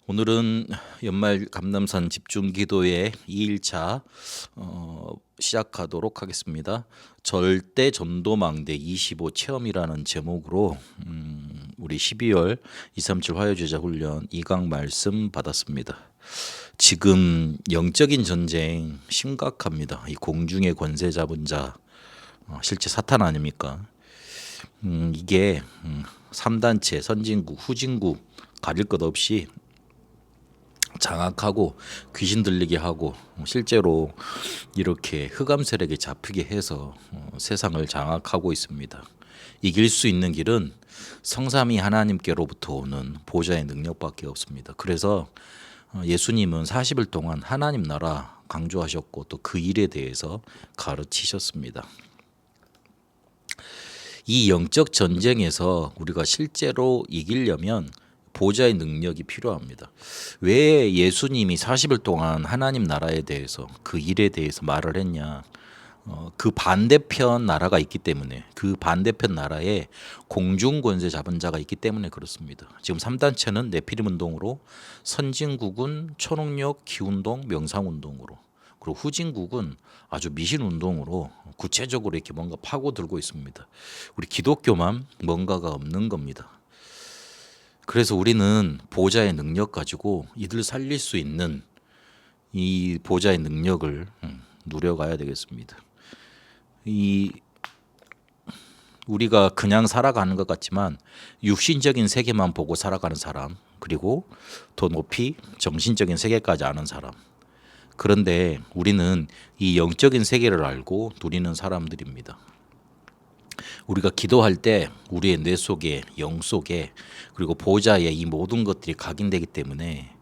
오늘은 연말 감람산 집중기도의 2일차 시작하도록 하겠습니다. 절대 전도망대 25 체험이라는 제목으로 우리 12월 237 화요제자 훈련 2강 말씀 받았습니다. 지금 영적인 전쟁 심각합니다. 이 공중의 권세 잡은 자 실제 사탄 아닙니까? 이게 3단체 선진국 후진국 가릴 것 없이 장악하고 귀신 들리게 하고 실제로 이렇게 흑암 세력에 잡히게 해서 세상을 장악하고 있습니다. 이길 수 있는 길은 성삼위 하나님께로부터 오는 보좌의 능력밖에 없습니다. 그래서 예수님은 40일 동안 하나님 나라 강조하셨고 또 그 일에 대해서 가르치셨습니다. 이 영적 전쟁에서 우리가 실제로 이기려면 보좌의 능력이 필요합니다. 왜 예수님이 40일 동안 하나님 나라에 대해서 그 일에 대해서 말을 했냐? 그 반대편 나라가 있기 때문에 그 반대편 나라에 공중 권세 잡은 자가 있기 때문에 그렇습니다. 지금 3단체는 네피림 운동으로, 선진국은 초능력 기운동 명상 운동으로, 그리고 후진국은 아주 미신 운동으로 구체적으로 이렇게 뭔가 파고들고 있습니다. 우리 기독교만 뭔가가 없는 겁니다. 그래서 우리는 보좌의 능력 가지고 이들 살릴 수 있는 이 보좌의 능력을 누려가야 되겠습니다. 우리가 그냥 살아가는 것 같지만 육신적인 세계만 보고 살아가는 사람, 그리고 더 높이 정신적인 세계까지 아는 사람. 그런데 우리는 이 영적인 세계를 알고 누리는 사람들입니다. 우리가 기도할 때 우리의 뇌 속에, 영 속에, 그리고 보좌에 이 모든 것들이 각인되기 때문에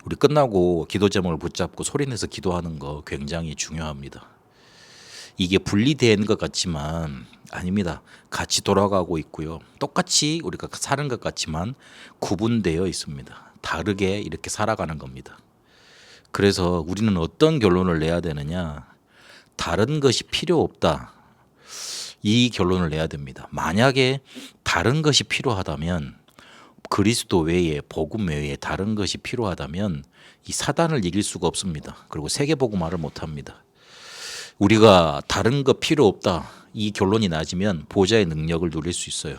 우리 끝나고 기도 제목을 붙잡고 소리내서 기도하는 거 굉장히 중요합니다. 이게 분리된 것 같지만 아닙니다. 같이 돌아가고 있고요. 똑같이 우리가 사는 것 같지만 구분되어 있습니다. 다르게 이렇게 살아가는 겁니다. 그래서 우리는 어떤 결론을 내야 되느냐? 다른 것이 필요 없다. 이 결론을 내야 됩니다. 만약에 다른 것이 필요하다면, 그리스도 외에 복음 외에 다른 것이 필요하다면 이 사단을 이길 수가 없습니다. 그리고 세계복음화를 못합니다. 우리가 다른 거 필요 없다 이 결론이 낮으면 보좌의 능력을 누릴 수 있어요.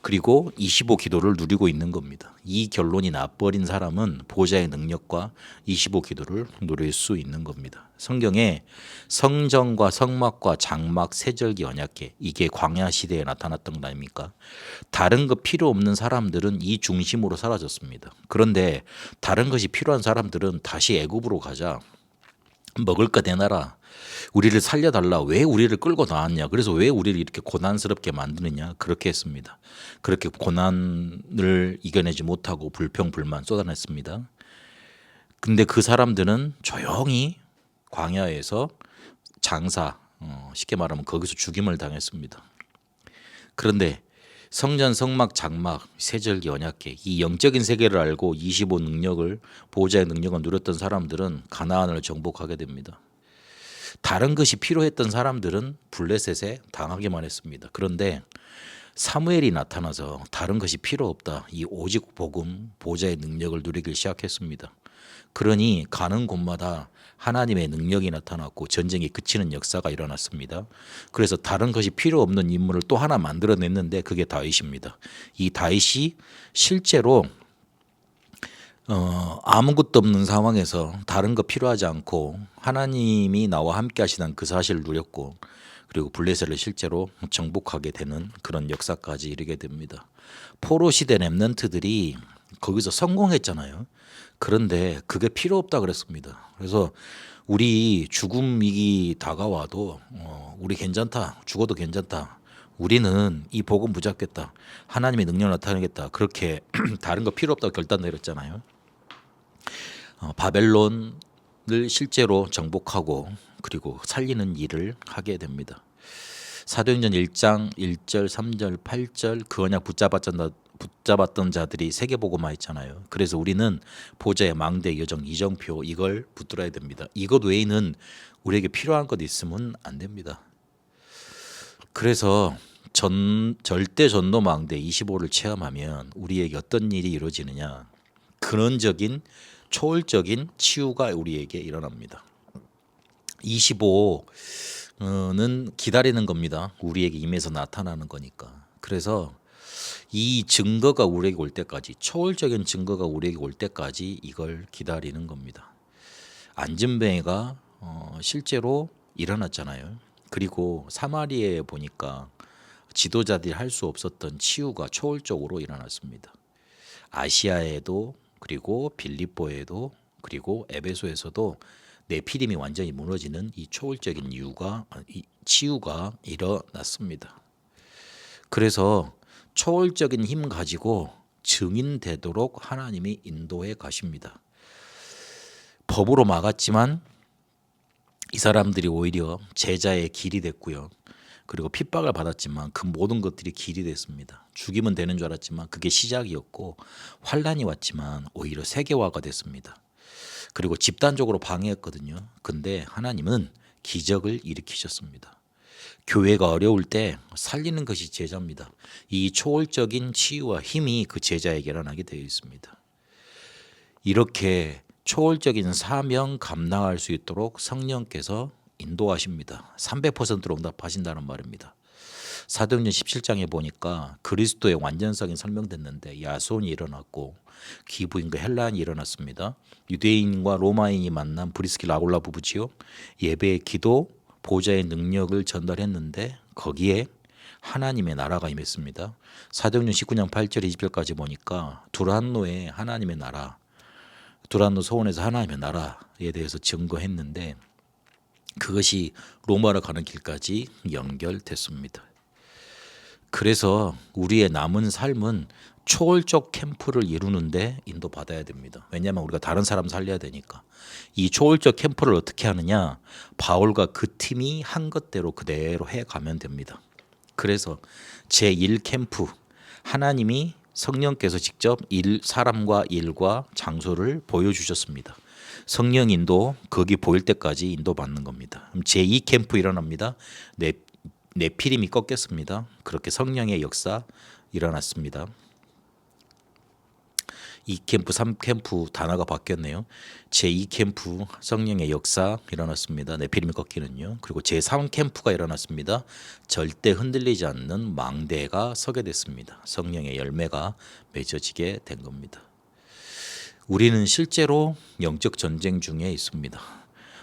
그리고 25 기도를 누리고 있는 겁니다. 이 결론이 나버린 사람은 보좌의 능력과 25 기도를 누릴 수 있는 겁니다. 성경에 성전과 성막과 장막 세절기 언약궤, 이게 광야 시대에 나타났던 거 아닙니까? 다른 거 필요 없는 사람들은 이 중심으로 사라졌습니다. 그런데 다른 것이 필요한 사람들은 다시 애굽으로 가자, 먹을 거 내놔라, 우리를 살려달라, 왜 우리를 끌고 나왔냐, 그래서 왜 우리를 이렇게 고난스럽게 만드느냐, 그렇게 했습니다. 그렇게 고난을 이겨내지 못하고 불평 불만 쏟아냈습니다. 근데 그 사람들은 조용히 광야에서 장사, 쉽게 말하면 거기서 죽임을 당했습니다. 그런데 성전, 성막, 장막, 세절기, 언약궤, 이 영적인 세계를 알고 25 능력을, 보호자의 능력을 누렸던 사람들은 가나안을 정복하게 됩니다. 다른 것이 필요했던 사람들은 블레셋에 당하기만 했습니다. 그런데 사무엘이 나타나서 다른 것이 필요 없다, 이 오직 복음, 보호자의 능력을 누리기 시작했습니다. 그러니 가는 곳마다 하나님의 능력이 나타났고 전쟁이 그치는 역사가 일어났습니다. 그래서 다른 것이 필요 없는 인물을 또 하나 만들어냈는데 그게 다윗입니다. 이 다윗이 실제로 아무것도 없는 상황에서 다른 거 필요하지 않고 하나님이 나와 함께 하시는 그 사실을 누렸고, 그리고 블레셋을 실제로 정복하게 되는 그런 역사까지 이르게 됩니다. 포로 시대 렘넌트들이 거기서 성공했잖아요. 그런데 그게 필요 없다 그랬습니다. 그래서 우리 죽음이 다가와도 우리 괜찮다, 죽어도 괜찮다, 우리는 이 복음 붙잡겠다, 하나님의 능력을 나타내겠다, 그렇게 다른 거 필요 없다고 결단 내렸잖아요. 바벨론을 실제로 정복하고 그리고 살리는 일을 하게 됩니다. 사도행전 1장 1절 3절 8절 그 언약 붙잡았던 자들이 세계복음화 했잖아요. 그래서 우리는 보좌의 망대 여정 이정표, 이걸 붙들어야 됩니다. 이것 외에는 우리에게 필요한 것 있으면 안 됩니다. 그래서 절대 전도 망대 25를 체험하면 우리에게 어떤 일이 이루어지느냐? 근원적인 초월적인 치유가 우리에게 일어납니다. 25는 기다리는 겁니다. 우리에게 임해서 나타나는 거니까. 그래서 이 증거가 우리에게 올 때까지, 초월적인 증거가 우리에게 올 때까지 이걸 기다리는 겁니다. 안진뱅이가 실제로 일어났잖아요. 그리고 사마리아에 보니까 지도자들이 할 수 없었던 치유가 초월적으로 일어났습니다. 아시아에도, 그리고 빌립보에도, 그리고 에베소에서도 네피림이 완전히 무너지는 이 초월적인 이 치유가 일어났습니다. 그래서 초월적인 힘 가지고 증인되도록 하나님이 인도해 가십니다. 법으로 막았지만 이 사람들이 오히려 제자의 길이 됐고요. 그리고 핍박을 받았지만 그 모든 것들이 길이 됐습니다. 죽이면 되는 줄 알았지만 그게 시작이었고, 환란이 왔지만 오히려 세계화가 됐습니다. 그리고 집단적으로 방해했거든요. 근데 하나님은 기적을 일으키셨습니다. 교회가 어려울 때 살리는 것이 제자입니다. 이 초월적인 치유와 힘이 그 제자에게 일어나게 되어 있습니다. 이렇게 초월적인 사명 감당할 수 있도록 성령께서 인도하십니다. 300%로 응답하신다는 말입니다. 사도행전 17장에 보니까 그리스도의 완전성이 설명됐는데 야손이 일어났고 기부인과 헬란이 일어났습니다. 유대인과 로마인이 만난 브리스길라 아굴라 부부지요. 예배의 기도, 보좌의 능력을 전달했는데 거기에 하나님의 나라가 임했습니다. 사도행전 19장 8절 20절까지 보니까 두란노의 하나님의 나라, 두란노 소원에서 하나님의 나라에 대해서 증거했는데 그것이 로마로 가는 길까지 연결됐습니다. 그래서 우리의 남은 삶은 초월적 캠프를 이루는데 인도받아야 됩니다. 왜냐하면 우리가 다른 사람 살려야 되니까. 이 초월적 캠프를 어떻게 하느냐, 바울과 그 팀이 한 것대로 그대로 해가면 됩니다. 그래서 제1캠프, 하나님이 성령께서 직접 사람과 일과 장소를 보여주셨습니다. 성령 인도, 거기 보일 때까지 인도받는 겁니다. 그럼 제2캠프 일어납니다. 네피림이 꺾였습니다. 그렇게 성령의 역사 일어났습니다. 2캠프, 3캠프 단어가 바뀌었네요. 제2캠프 성령의 역사 일어났습니다. 네피림이 꺾이는요. 그리고 제3캠프가 일어났습니다. 절대 흔들리지 않는 망대가 서게 됐습니다. 성령의 열매가 맺어지게 된 겁니다. 우리는 실제로 영적 전쟁 중에 있습니다.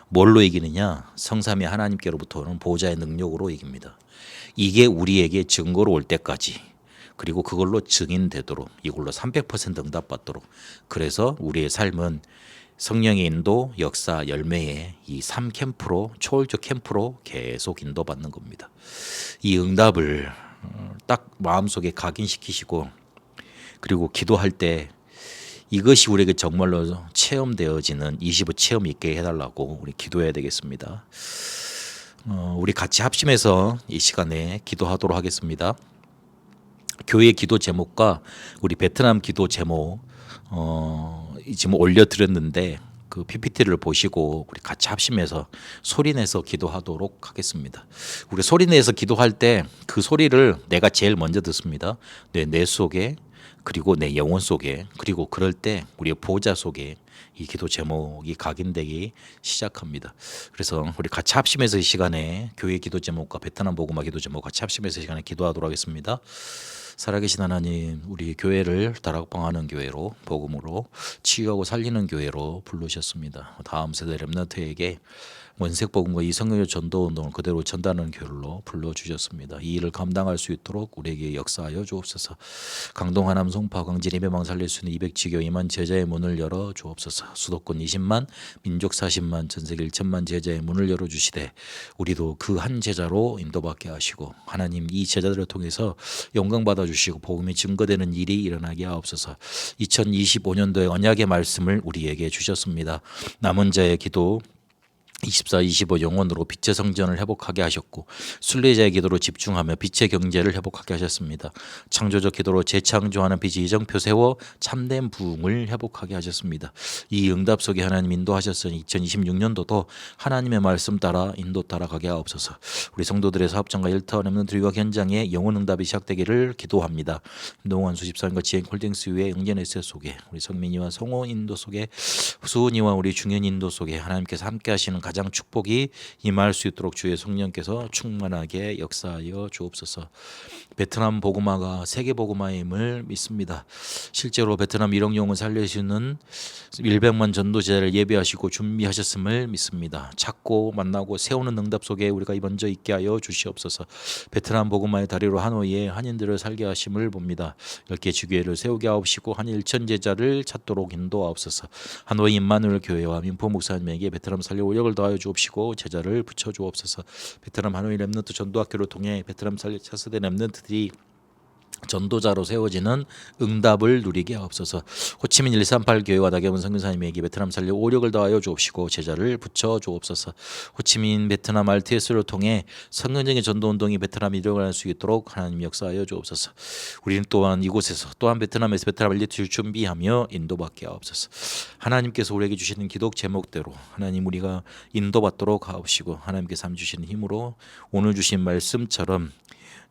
뭘로 이기느냐? 성삼위 하나님께로부터 오는 보좌의 능력으로 이깁니다. 이게 우리에게 증거로 올 때까지, 그리고 그걸로 증인되도록, 이걸로 300% 응답받도록, 그래서 우리의 삶은 성령의 인도, 역사, 열매의 이 3캠프로, 초월적 캠프로 계속 인도받는 겁니다. 이 응답을 딱 마음속에 각인시키시고, 그리고 기도할 때 이것이 우리에게 정말로 체험되어지는 25 체험이 있게 해달라고 우리 기도해야 되겠습니다. 우리 같이 합심해서 이 시간에 기도하도록 하겠습니다. 교회 기도 제목과 우리 베트남 기도 제목 지금 올려드렸는데 그 PPT를 보시고 우리 같이 합심해서 소리내서 기도하도록 하겠습니다. 우리 소리내서 기도할 때 그 소리를 내가 제일 먼저 듣습니다. 내 속에, 그리고 내 영혼 속에, 그리고 그럴 때 우리의 보좌 속에 이 기도 제목이 각인되기 시작합니다. 그래서 우리 같이 합심해서 이 시간에 교회 기도 제목과 베트남 복음화 기도 제목 같이 합심해서 이 시간에 기도하도록 하겠습니다. 살아계신 하나님, 우리 교회를 다락방하는 교회로, 복음으로 치유하고 살리는 교회로 부르셨습니다. 다음 세대 렘넌트에게 원색 복음과 이 성령의 전도 운동을 그대로 전달하는 교회로 불러주셨습니다. 이 일을 감당할 수 있도록 우리에게 역사하여 주옵소서. 강동 하남 송파 광진 예배망 살릴 수 있는 200지교 2만 제자의 문을 열어 주옵소서. 수도권 20만, 민족 40만, 전세계 1천만 제자의 문을 열어주시되 우리도 그 한 제자로 인도받게 하시고, 하나님 이 제자들을 통해서 영광 받아주시고 복음이 증거되는 일이 일어나게 하옵소서. 2025년도의 언약의 말씀을 우리에게 주셨습니다. 남은 자의 기도, 24, 25 영혼으로 빛의 성전을 회복하게 하셨고 순례자의 기도로 집중하며 빛의 경제를 회복하게 하셨습니다. 창조적 기도로 재창조하는 빛의 이정표 세워 참된 부흥을 회복하게 하셨습니다. 이 응답 속에 하나님 인도하셨으니 2026년도도 하나님의 말씀 따라 인도 따라가게 하옵소서. 우리 성도들의 사업장과 일터 렘넌트 리와 현장에 영혼 응답이 시작되기를 기도합니다. 노원 수집사님과 지행 홀딩스 위에 응전에세 속에 우리 성민이와 성호 인도 속에 수은이와 우리 중현 인도 속에 하나님께서 함께 하시는 가장 축복이 임할 수 있도록 주의 성령께서 충만하게 역사하여 주옵소서. 베트남 복음화가 세계 복음화임을 믿습니다. 실제로 베트남 1억 영혼 살려주는 100만 전도제를 예비하시고 준비하셨음을 믿습니다. 찾고 만나고 세우는 응답 속에 우리가 먼저 있게 하여 주시옵소서. 베트남 복음화의 다리로 하노이에 한인들을 살게 하심을 봅니다. 10개 주교회를 세우게 하옵시고 한일 천제자를 찾도록 인도하옵소서. 하노이 임마누엘 교회와 민포 목사님에게 베트남 살려 오력을 더하여 주옵시고 제자를 붙여 주옵소서. 베트남 하노이 렘넌트 전도학교를 통해 베트남 살려 차세대 렘넌트들이 전도자로 세워지는 응답을 누리게 하옵소서. 호치민 138 교회와 나경원 선교사님에게 베트남 살려 오력을 더하여 주옵시고 제자를 붙여 주옵소서. 호치민 베트남 RTS를 통해 성경적인 전도 운동이 베트남에 일어날 수 있도록 하나님 역사하여 주옵소서. 우리는 또한 이곳에서 또한 베트남에서 베트남 엘리트를 준비하며 인도받게 하옵소서. 하나님께서 우리에게 주시는 기독 제목대로 하나님 우리가 인도받도록 하옵시고 하나님께서 함 주시는 힘으로 오늘 주신 말씀처럼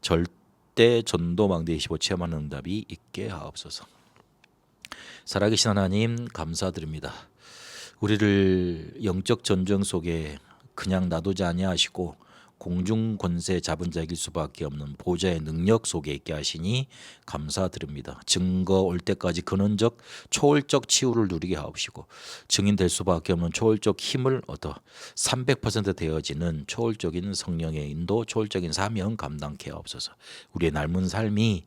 절대 전도망대 25 체험하는 응답이 있게 하옵소서. 살아계신 하나님 감사드립니다. 우리를 영적 전쟁 속에 그냥 놔두지 아니하시고 공중 권세 잡은 자일 수밖에 없는 보좌의 능력 속에 있게 하시니 감사드립니다. 증거 올 때까지 근원적 초월적 치유를 누리게 하옵시고 증인 될 수밖에 없는 초월적 힘을 얻어 300% 되어지는 초월적인 성령의 인도, 초월적인 사명 감당케 하옵소서. 우리의 삶은 삶이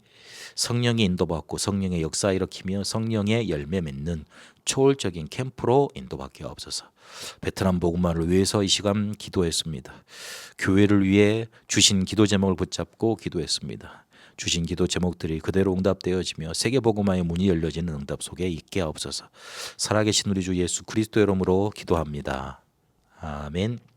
성령의 인도받고 성령의 역사 일으키며 성령의 열매 맺는 초월적인 캠프로 인도받게 하옵소서. 베트남 복음화를 위해서 이 시간 기도했습니다. 교회를 위해 주신 기도 제목을 붙잡고 기도했습니다. 주신 기도 제목들이 그대로 응답되어지며 세계 복음화의 문이 열려지는 응답 속에 있게 하옵소서. 살아계신 우리 주 예수 그리스도의 이름으로 기도합니다. 아멘.